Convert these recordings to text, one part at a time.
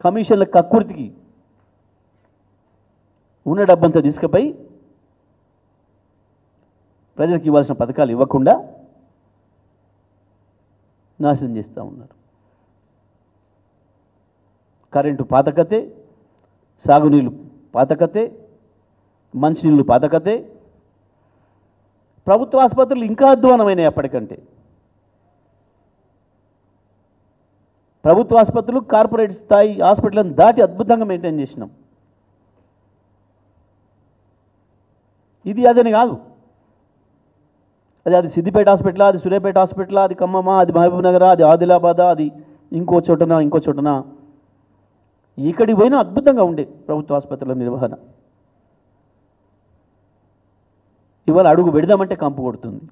కమిషన్ల కక్కుర్తికి ఉన్న డబ్బంతా తీసుకుపోయి ప్రజలకు ఇవ్వాల్సిన పథకాలు ఇవ్వకుండా నాశనం చేస్తూ ఉన్నారు. కరెంటు పాతకతే, సాగునీళ్ళు పాతకతే, మంచినీళ్ళు పాతకతే. ప్రభుత్వ ఆసుపత్రులు ఇంకా అధ్వానమైనాయి. అప్పటికంటే ప్రభుత్వ ఆసుపత్రులు కార్పొరేట్ స్థాయి హాస్పిటల్ని దాటి అద్భుతంగా మెయింటైన్ చేసినాం. ఇది అదని కాదు, అది సిద్దిపేట హాస్పిటల్, అది సూర్యాపేట హాస్పిటల్, అది ఖమ్మమా, అది మహబూబ్ నగరా, అది ఆదిలాబాదా, అది ఇంకో చోటన ఇక్కడికి పోయినా అద్భుతంగా ఉండే ప్రభుత్వ ఆసుపత్రుల నిర్వహణ. ఇవాళ అడుగు పెడదామంటే కంపు కొడుతుంది.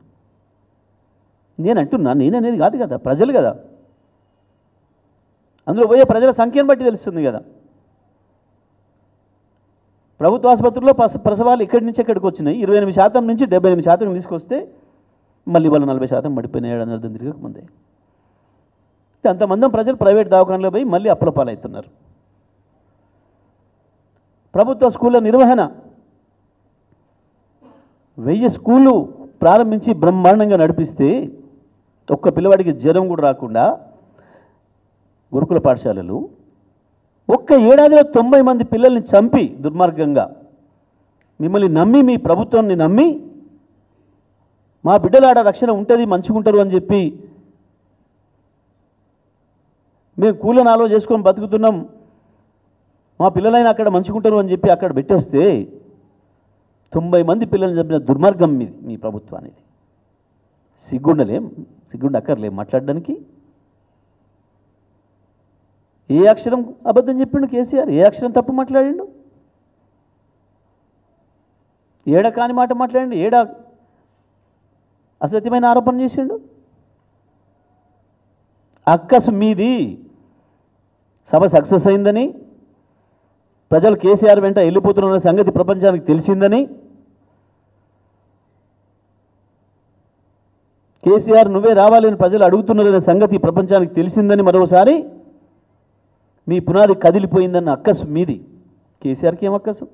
నేననేది కాదు కదా, ప్రజలు కదా, అందులో పోయే ప్రజల సంఖ్యను బట్టి తెలుస్తుంది కదా. ప్రభుత్వ ఆసుపత్రుల్లో ప్రసవాలు ఇక్కడి నుంచి ఎక్కడికి వచ్చినాయి 28% నుంచి 78% తీసుకొస్తే మళ్ళీ వాళ్ళు 40% పడిపోయినాయి. 7 నెలలు తిరగక ముందే. అంతమంది ప్రజలు ప్రైవేట్ దవాఖానలో పోయి మళ్ళీ అప్పుల పాలవుతున్నారు. ప్రభుత్వ స్కూళ్ళ నిర్వహణ 1000 స్కూళ్ళు ప్రారంభించి బ్రహ్మాండంగా నడిపిస్తే ఒక్క పిల్లవాడికి జ్వరం కూడా రాకుండా గురుకుల పాఠశాలలు ఒక్క ఏడాదిలో 90 మంది పిల్లల్ని చంపి దుర్మార్గంగా మిమ్మల్ని నమ్మి, మీ ప్రభుత్వాన్ని నమ్మి, మా బిడ్డల ఆడ రక్షణ ఉంటుంది, మంచిగుంటారు అని చెప్పి మేము కూలనాలో చేసుకొని బతుకుతున్నాం, మా పిల్లలైనా అక్కడ మంచిగుంటారు అని చెప్పి అక్కడ పెట్టేస్తే 90 మంది పిల్లల్ని చంపిన దుర్మార్గం మీది, మీ ప్రభుత్వానికి. సిగ్గుండ అక్కర్లేం మాట్లాడడానికి. ఏ అక్షరం అబద్ధం చెప్పిండు కేసీఆర్? ఏ అక్షరం తప్పు మాట్లాడిండు? ఏడ కాని మాట మాట్లాడిండు? ఏడా అసత్యమైన ఆరోపణ చేసిండు? అక్కసు మీది. సభ సక్సెస్ అయిందని, ప్రజలు కేసీఆర్ వెంట వెళ్ళిపోతున్న సంగతి ప్రపంచానికి తెలిసిందని, కేసీఆర్ నువ్వే రావాలని ప్రజలు అడుగుతున్నారనే సంగతి ప్రపంచానికి తెలిసిందని మరోసారి మీ పునాది కదిలిపోయిందన్న అక్కసు మీది. కేసీఆర్కి ఏం అక్కసు?